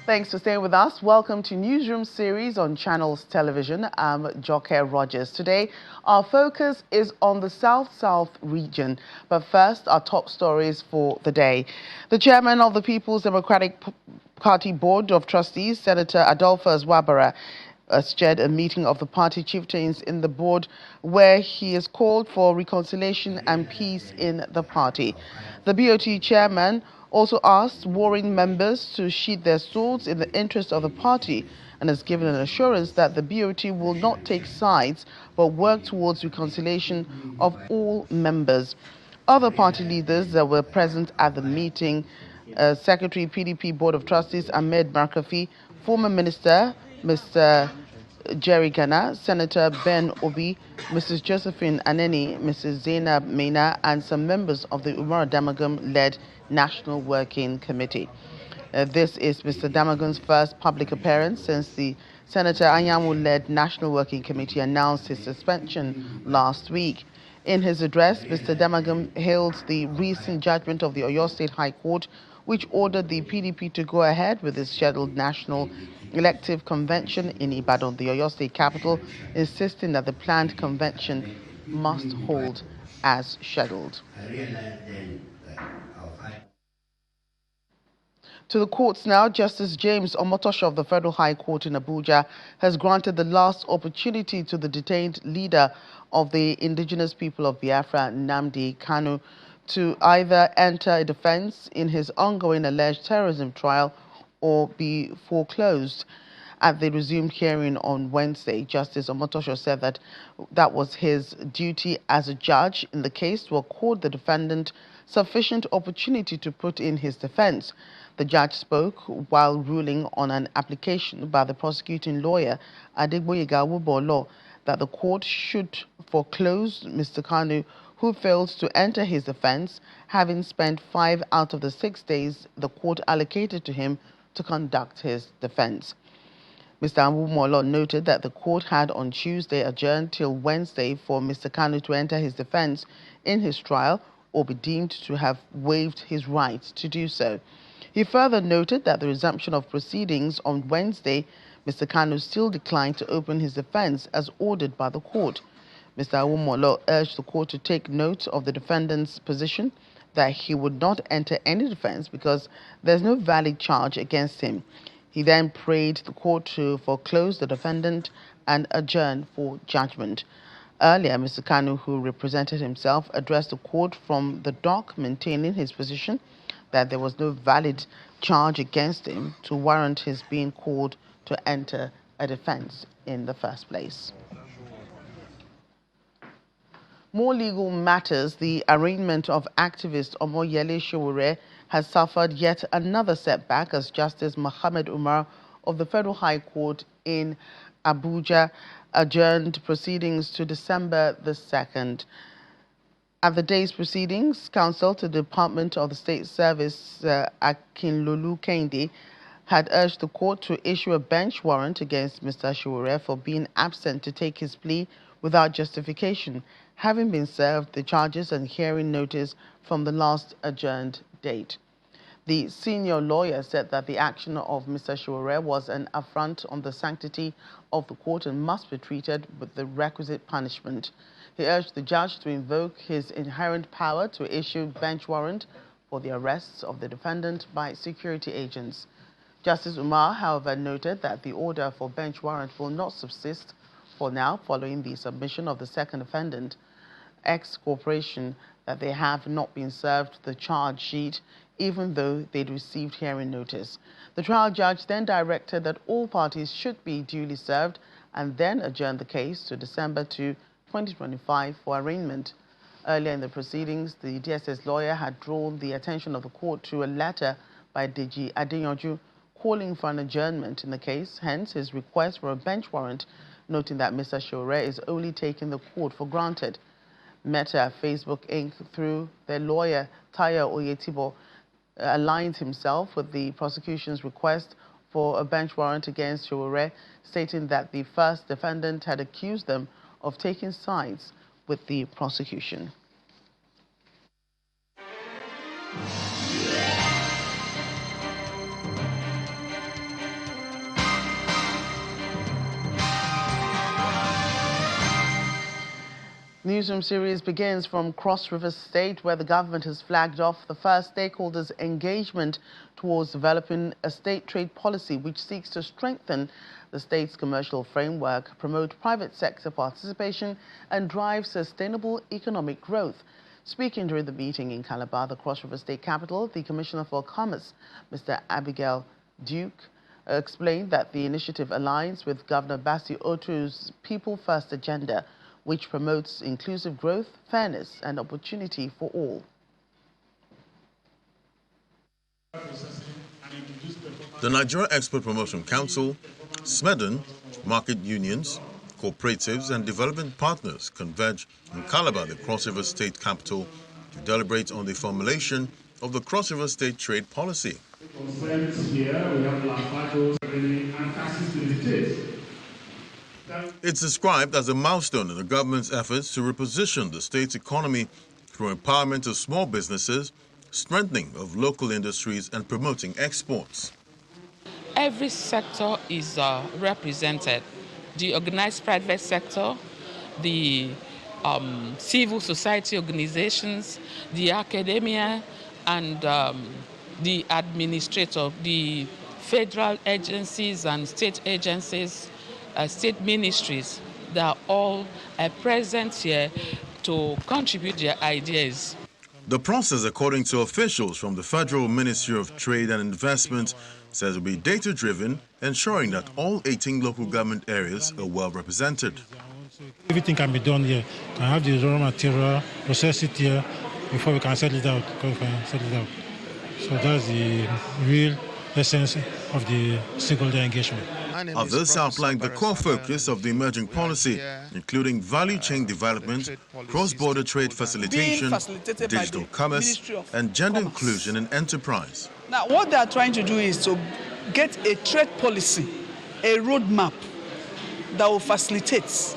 Thanks for staying with us. Welcome to Newsroom series on Channels Television. I'm Joke Rogers. Today, our focus is on the South-South region. But first, our top stories for the day. The chairman of the People's Democratic Party Board of Trustees, Senator Adolphus Wabara, chaired a meeting of the party chieftains in the board where he has called for reconciliation and peace in the party. The BOT chairman also asked warring members to sheath their swords in the interest of the party and has given an assurance that the BOT will not take sides but work towards reconciliation of all members. Other party leaders that were present at the meeting, Secretary PDP Board of Trustees Ahmed Markafi, former Minister Mr. Jerry Gana, Senator Ben Obi, Mrs. Josephine Aneni, Mrs. Zainab Mena, and some members of the Umar Damagum-led National Working Committee. This is Mr. Damagum's first public appearance since the Senator Anyanwu-led National Working Committee announced his suspension last week. In his address, Mr. Damagum hailed the recent judgment of the Oyo State High Court, which ordered the PDP to go ahead with its scheduled national elective convention in Ibadan, the Oyo State capital, insisting that the planned convention must hold as scheduled. To the courts now, Justice James Omotosho of the Federal High Court in Abuja has granted the last opportunity to the detained leader of the indigenous people of Biafra, Nnamdi Kanu, to either enter a defense in his ongoing alleged terrorism trial or be foreclosed. At the resumed hearing on Wednesday, Justice Omotosho said that that was his duty as a judge in the case to accord the defendant sufficient opportunity to put in his defense. The judge spoke while ruling on an application by the prosecuting lawyer, Adegboyega Wubolo, that the court should foreclose Mr. Kanu, who failed to enter his defense, having spent 5 out of the 6 days the court allocated to him to conduct his defense. Mr. Wubolo noted that the court had on Tuesday adjourned till Wednesday for Mr. Kanu to enter his defense in his trial or be deemed to have waived his right to do so. He further noted that the resumption of proceedings on Wednesday, Mr. Kanu still declined to open his defense as ordered by the court. Mr. Awumolo urged the court to take note of the defendant's position that he would not enter any defense because there's no valid charge against him. He then prayed the court to foreclose the defendant and adjourn for judgment. Earlier, Mr. Kanu, who represented himself, addressed the court from the dock, maintaining his position that there was no valid charge against him to warrant his being called to enter a defense in the first place. More legal matters. The arraignment of activist Omoyele Sowore has suffered yet another setback as Justice Mohammed Umar of the Federal High Court in Abuja adjourned proceedings to December the 2nd. At the day's proceedings, counsel to the Department of the State Service, Akinlolu Kende, had urged the court to issue a bench warrant against Mr. Sowore for being absent to take his plea without justification, having been served the charges and hearing notice from the last adjourned date. The senior lawyer said that the action of Mr. Sowore was an affront on the sanctity of the court and must be treated with the requisite punishment. He urged the judge to invoke his inherent power to issue bench warrant for the arrests of the defendant by security agents. Justice Umar, however, noted that the order for bench warrant will not subsist for now following the submission of the second defendant, ex-corporation, that they have not been served the charge sheet even though they'd received hearing notice. The trial judge then directed that all parties should be duly served and then adjourned the case to December 2025 for arraignment. Earlier in the proceedings, the DSS lawyer had drawn the attention of the court to a letter by Deji Adeyanju calling for an adjournment in the case, hence his request for a bench warrant, noting that Mr. Sowore is only taking the court for granted. Meta, Facebook Inc., through their lawyer Tayo Oyetibo, aligned himself with the prosecution's request for a bench warrant against Sowore, stating that the first defendant had accused them of taking sides with the prosecution. Newsroom series begins from Cross River State, where the government has flagged off the first stakeholders' engagement towards developing a state trade policy which seeks to strengthen the state's commercial framework, promote private sector participation, and drive sustainable economic growth. Speaking during the meeting in Calabar, the Cross River State capital, the Commissioner for Commerce, Mr. Abigail Duke, explained that the initiative aligns with Governor Bassi Otu's People First agenda, which promotes inclusive growth, fairness, and opportunity for all. The Nigeria Export Promotion Council, SMEDEN, market unions, cooperatives, and development partners converge in Calabar, the Cross River State capital, to deliberate on the formulation of the Cross River State trade policy. It's described as a milestone in the government's efforts to reposition the state's economy through empowerment of small businesses, strengthening of local industries, and promoting exports. Every sector is represented. The organized private sector, the civil society organizations, the academia, and the administrator, the federal agencies and state agencies, state ministries, they are all present here to contribute their ideas. The process, according to officials from the Federal Ministry of Trade and Investment, says will be data-driven, ensuring that all 18 local government areas are well represented. Everything can be done here. We can have the raw material, process it here before we can sell it out. So that's the real essence of the stakeholder engagement. Others outlined the core focus of the emerging policy, including value chain development, cross-border trade facilitation, digital commerce, and gender inclusion in enterprise. Now, what they are trying to do is to get a trade policy, a roadmap that will facilitate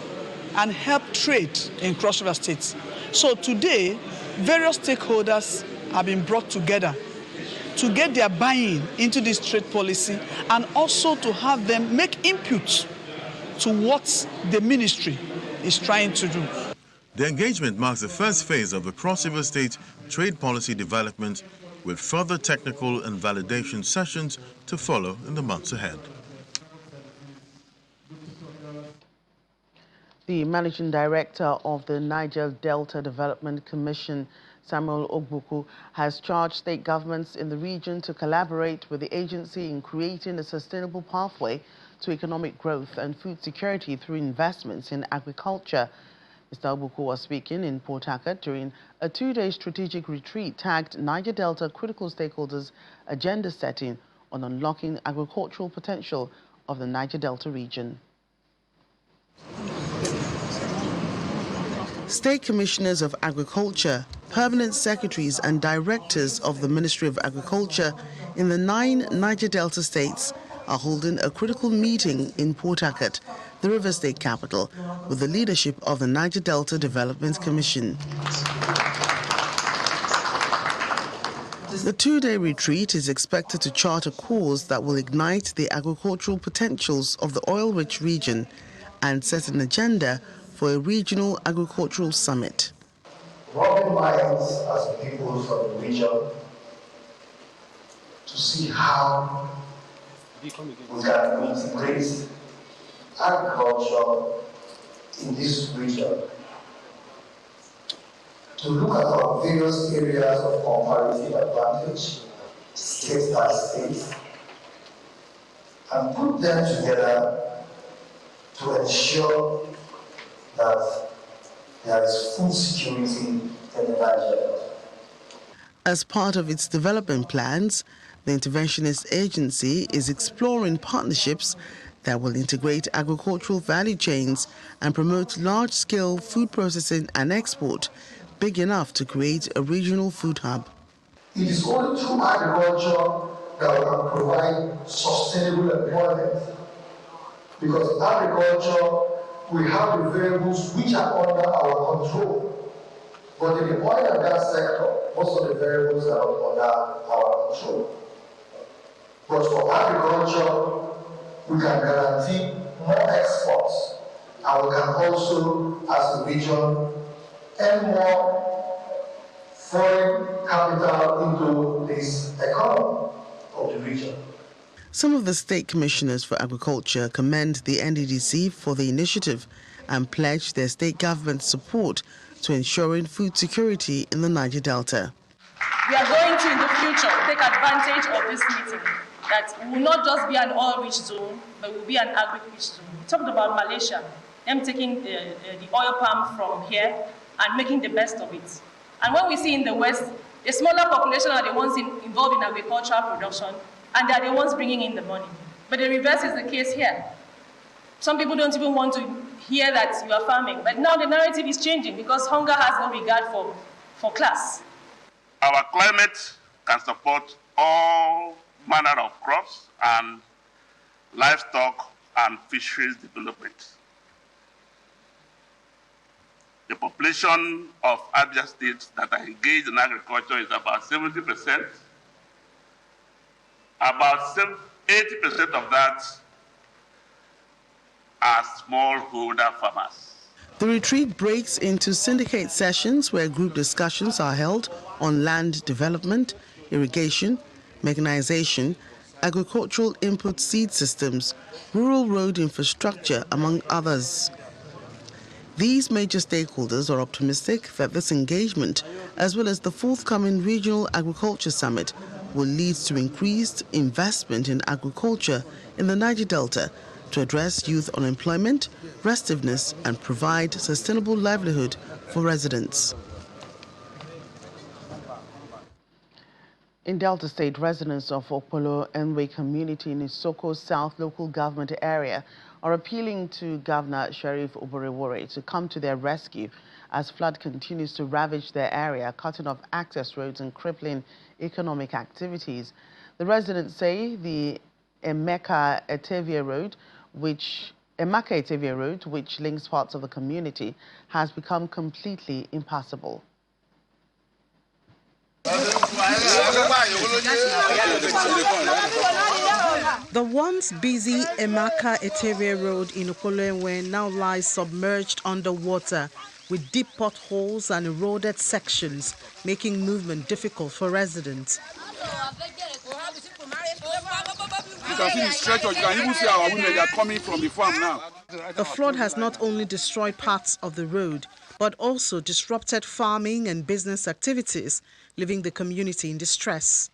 and help trade in Cross River State. So today, various stakeholders have been brought together to get their buy-in into this trade policy and also to have them make input to what the ministry is trying to do. The engagement marks the first phase of the Cross River State trade policy development, with further technical and validation sessions to follow in the months ahead. The Managing Director of the Niger Delta Development Commission, Samuel Ogbuku, has charged state governments in the region to collaborate with the agency in creating a sustainable pathway to economic growth and food security through investments in agriculture. Mr. Ogbuku was speaking in Port Harcourt during a two-day strategic retreat tagged Niger Delta Critical Stakeholders Agenda Setting on unlocking agricultural potential of the Niger Delta region. State Commissioners of Agriculture, Permanent Secretaries and Directors of the Ministry of Agriculture in the 9 Niger Delta states are holding a critical meeting in Port Harcourt, the River State capital, with the leadership of the Niger Delta Development Commission. The two-day retreat is expected to chart a course that will ignite the agricultural potentials of the oil-rich region and set an agenda for a regional agricultural summit. Rubbing minds as people from the region to see how we can integrate agriculture in this region, to look at our various areas of comparative advantage, state by state, and put them together to ensure that there is food security in the Niger. As part of its development plans, the Interventionist Agency is exploring partnerships that will integrate agricultural value chains and promote large-scale food processing and export, big enough to create a regional food hub. It is only through agriculture that can provide sustainable employment. Because agriculture, we have the variables which are under our control. But in the oil and gas sector, most of the variables are not under our control. But for agriculture, we can guarantee more exports, and we can also, as a region, earn more foreign capital into this economy of the region. Some of the state commissioners for agriculture commend the NDDC for the initiative and pledge their state government's support to ensuring food security in the Niger Delta. We are going to, in the future, take advantage of this meeting, that will not just be an oil-rich zone, but will be an agri-rich zone. We talked about Malaysia, them taking the oil palm from here and making the best of it. And when we see in the West, the smaller population are the ones involved in agricultural production, and they are the ones bringing in the money. But the reverse is the case here. Some people don't even want to hear that you are farming, but now the narrative is changing because hunger has no regard for class. Our climate can support all manner of crops and livestock and fisheries development. The population of Abia states that are engaged in agriculture is about 70%. About 80% of that are smallholder farmers. The retreat breaks into syndicate sessions where group discussions are held on land development, irrigation, mechanization, agricultural input seed systems, rural road infrastructure, among others. These major stakeholders are optimistic that this engagement, as well as the forthcoming Regional Agriculture Summit, will lead to increased investment in agriculture in the Niger Delta to address youth unemployment, restiveness, and provide sustainable livelihood for residents. In Delta State, residents of Okpolo Enwe community in Isoko South local government area are appealing to Governor Sheriff Oborewore to come to their rescue as flood continues to ravage their area, cutting off access roads and crippling economic activities. The residents say the Emeka Etevie Road, which links parts of the community, has become completely impassable. The once busy Emeka Etevie Road in Okpolo now lies submerged underwater with deep potholes and eroded sections, making movement difficult for residents. You can see the stretch, you can even see our women, they are coming from the farm now. The flood has not only destroyed parts of the road, but also disrupted farming and business activities, leaving the community in distress.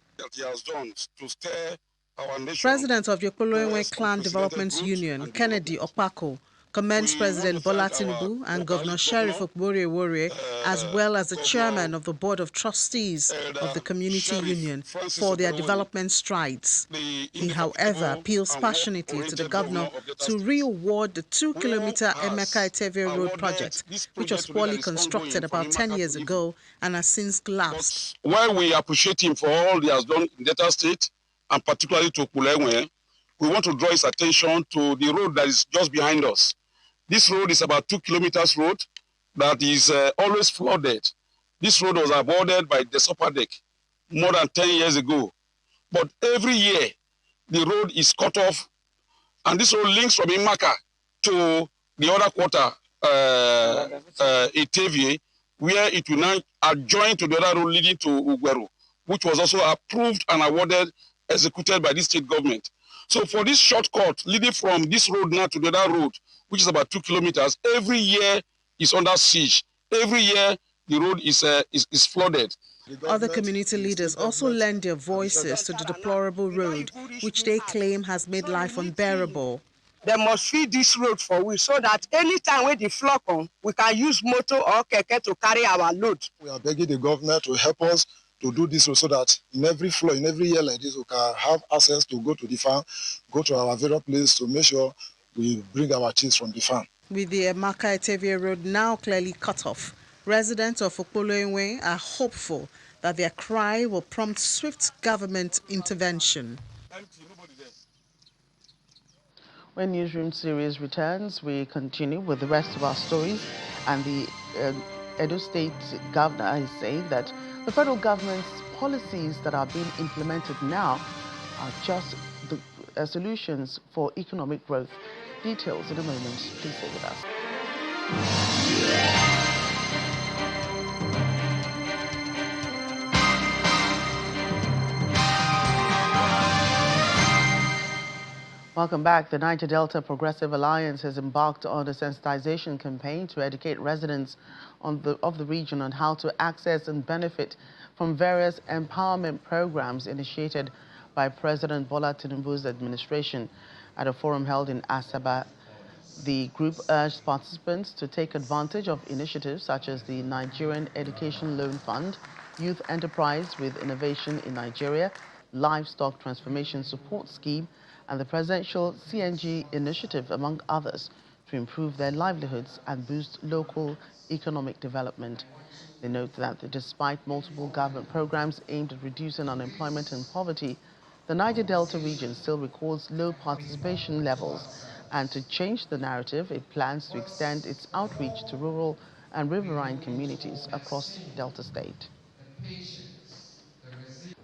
President of the Okpolo Clan Development Union, Kennedy Okpako, commends President Bola Tinubu and Governor Sheriff Oborewore, as well as the chairman of the Board of Trustees of the Community Union, for their development strides. He, however, appeals passionately to the governor to re-award the 2-kilometer Emeka Etevie Road project, which was poorly constructed about 10 years ago and has since collapsed. While we appreciate him for all he has done in Delta State, and particularly to Okpolo, we want to draw his attention to the road that is just behind us. This road is about 2 kilometers road that is always flooded. This road was awarded by the Sopadec more than 10 years ago. But every year, the road is cut off, and this road links from Imaka to the other quarter, Etevie, where it will now adjoin to the other road leading to Ugweru, which was also approved and awarded, executed by the state government. So for this shortcut leading from this road now to the other road, which is about 2 kilometers, every year is under siege. Every year the road is flooded. Other community leaders also lend their voices to the deplorable road, which they claim has made life unbearable. They must feed this road for we so that anytime when the flood comes, we can use motor or keke to carry our load. We are begging the government to help us to do this so that in every flood, in every year like this, we can have access to go to the farm, go to our various places to make sure we bring our cheese from the farm. With the Emeka Etevie Road now clearly cut off, residents of Okpolo are hopeful that their cry will prompt swift government intervention. When Newsroom series returns, we continue with the rest of our stories. And the Edo State governor is saying that the federal government's policies that are being implemented now are just the solutions for economic growth. Details in a moment. Please stay with us. Welcome back. The Niger Delta Progressive Alliance has embarked on a sensitization campaign to educate residents of the region on how to access and benefit from various empowerment programs initiated by President Bola Tinubu's administration. At a forum held in Asaba, the group urged participants to take advantage of initiatives such as the Nigerian Education Loan Fund, Youth Enterprise with Innovation in Nigeria, Livestock Transformation Support Scheme, and the Presidential CNG Initiative, among others, to improve their livelihoods and boost local economic development. They note that despite multiple government programs aimed at reducing unemployment and poverty, the Niger Delta region still records low participation levels, and to change the narrative, it plans to extend its outreach to rural and riverine communities across Delta State.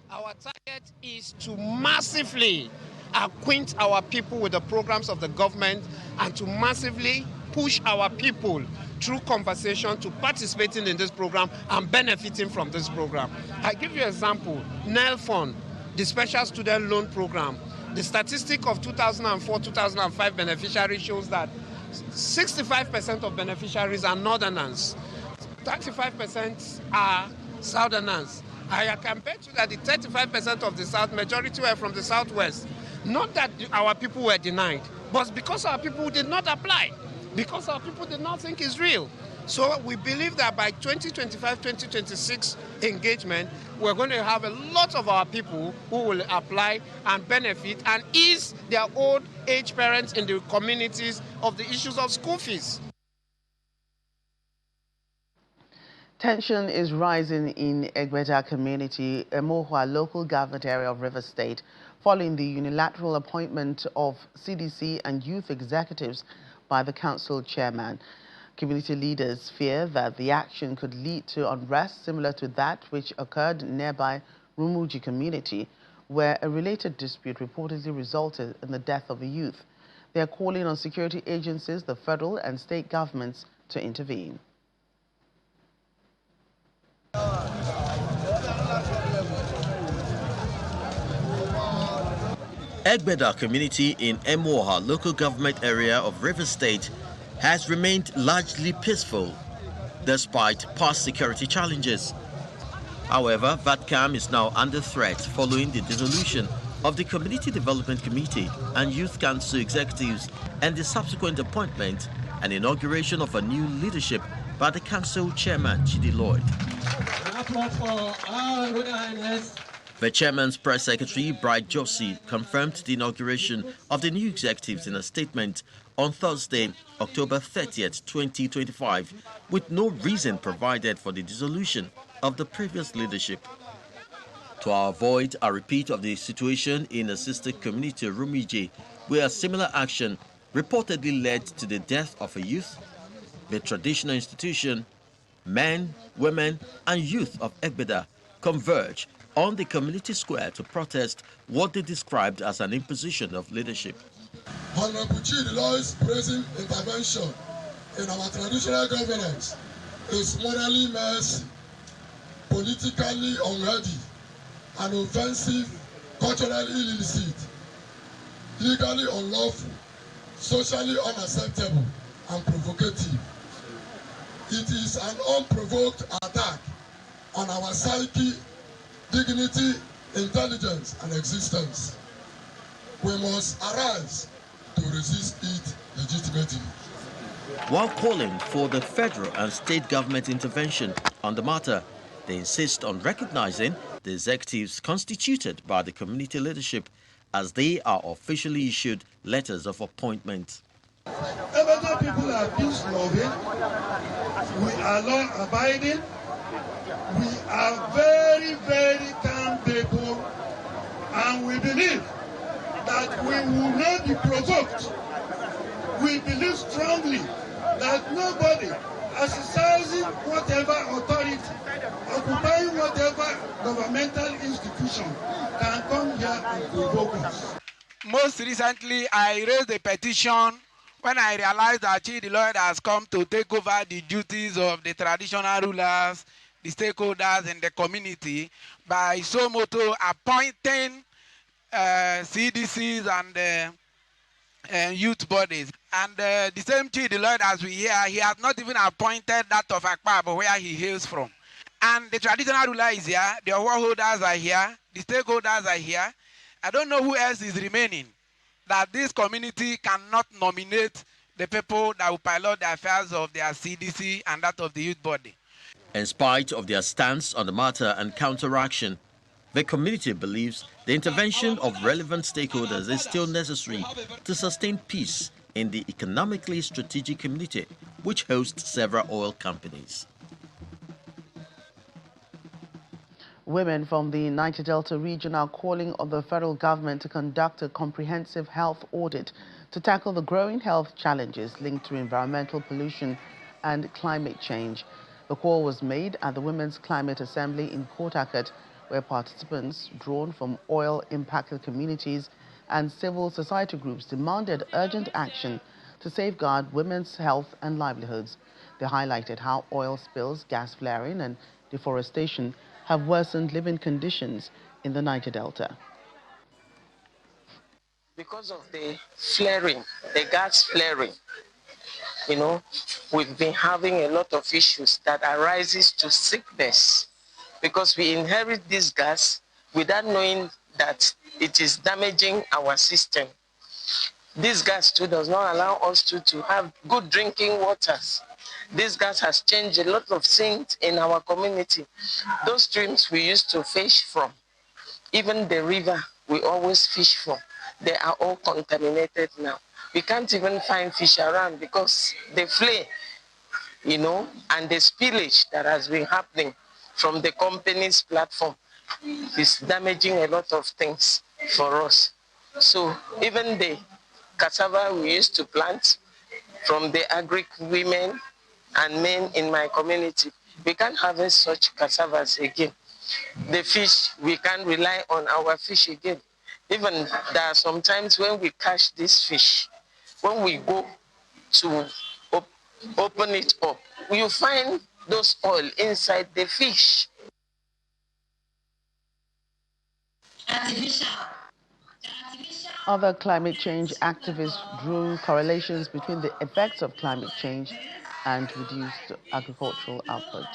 Our target is to massively acquaint our people with the programs of the government and to massively push our people through conversation to participating in this program and benefiting from this program. I give you an example, NEL the Special Student Loan Program. The statistic of 2004-2005 beneficiaries shows that 65% of beneficiaries are northerners, 35% are southerners. I can bet you that the 35% of the South, majority were from the Southwest. Not that our people were denied, but because our people did not apply, because our people did not think it's real. So we believe that by 2025-2026 engagement, we're going to have a lot of our people who will apply and benefit and ease their old age parents in the communities of the issues of school fees. Tension is rising in Egbeda community, a Mohua local government area of Rivers State, following the unilateral appointment of CDC and youth executives by the council chairman. Community leaders fear that the action could lead to unrest similar to that which occurred in nearby Rumuji community, where a related dispute reportedly resulted in the death of a youth. They are calling on security agencies, the federal and state governments to intervene. Egbeda community in Emoha local government area of Rivers State has remained largely peaceful despite past security challenges. However, VATCAM is now under threat following the dissolution of the Community Development Committee and Youth Council executives and the subsequent appointment and inauguration of a new leadership by the council chairman, Chidi Lloyd. The chairman's press secretary, Bright Josie, confirmed the inauguration of the new executives in a statement on Thursday, October 30th, 2025, with no reason provided for the dissolution of the previous leadership. To avoid a repeat of the situation in a sister community, Rumiji, where a similar action reportedly led to the death of a youth, the traditional institution, men, women, and youth of Egbeda converge on the community square to protest what they described as an imposition of leadership. Honorable Chidi Lloyd's present intervention in our traditional governance is morally messy, politically unready, and offensive, culturally illicit, legally unlawful, socially unacceptable, and provocative. It is an unprovoked attack on our psyche, dignity, intelligence, and existence. We must arise to resist it legitimately. While calling for the federal and state government intervention on the matter, they insist on recognizing the executives constituted by the community leadership as they are officially issued letters of appointment. Egbeda people are peace-loving, we are law-abiding, We are very, very calm people, and we believe that we will not be provoked. We believe strongly that nobody exercising whatever authority, occupying whatever governmental institution can come here and provoke us. Most recently, I raised a petition when I realized that Chidi Lloyd has come to take over the duties of the traditional rulers, the stakeholders in the community, by so moto appointing CDCs and youth bodies. And the same Chidi Lloyd, as we hear, he has not even appointed that of Akpab, where he hails from. And the traditional ruler is here, the award holders are here, the stakeholders are here. I don't know who else is remaining, that this community cannot nominate the people that will pilot the affairs of their CDC and that of the youth body. In spite of their stance on the matter and counteraction, the community believes the intervention of relevant stakeholders is still necessary to sustain peace in the economically strategic community, which hosts several oil companies. Women from the Niger Delta region are calling on the federal government to conduct a comprehensive health audit to tackle the growing health challenges linked to environmental pollution and climate change. The call was made at the Women's Climate Assembly in Port Harcourt, where participants drawn from oil-impacted communities and civil society groups demanded urgent action to safeguard women's health and livelihoods. They highlighted how oil spills, gas flaring, and deforestation have worsened living conditions in the Niger Delta. Because of the flaring, the gas flaring, we've been having a lot of issues that arises to sickness because we inherit this gas without knowing that it is damaging our system. This gas too does not allow us to have good drinking waters. This gas has changed a lot of things in our community. Those streams we used to fish from, even the river we always fish from, they are all contaminated now. We can't even find fish around because the flare, and the spillage that has been happening from the company's platform is damaging a lot of things for us. So even the cassava we used to plant from the agric women and men in my community, we can't harvest such cassavas again. The fish, we can't rely on our fish again. Even there are some times when we catch this fish, when we go to open it up, you find those oil inside the fish. Other climate change activists drew correlations between the effects of climate change and reduced agricultural output.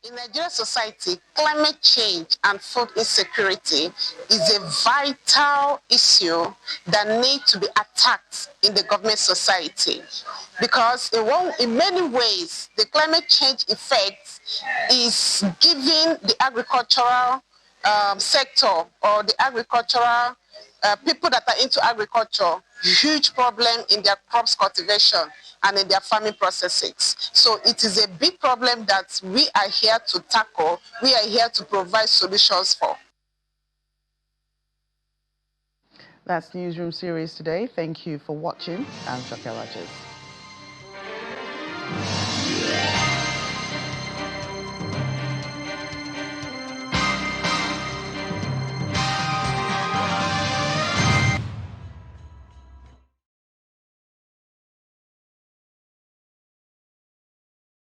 In Nigerian society, climate change and food insecurity is a vital issue that needs to be attacked in the government society because in many ways, the climate change effect is giving the agricultural sector or the agricultural people that are into agriculture huge problem in their crops cultivation and in their farming processes. So it is a big problem that we are here to tackle, we are here to provide solutions for. That's Newsroom series today. Thank you for watching. I'm Shakira Rogers.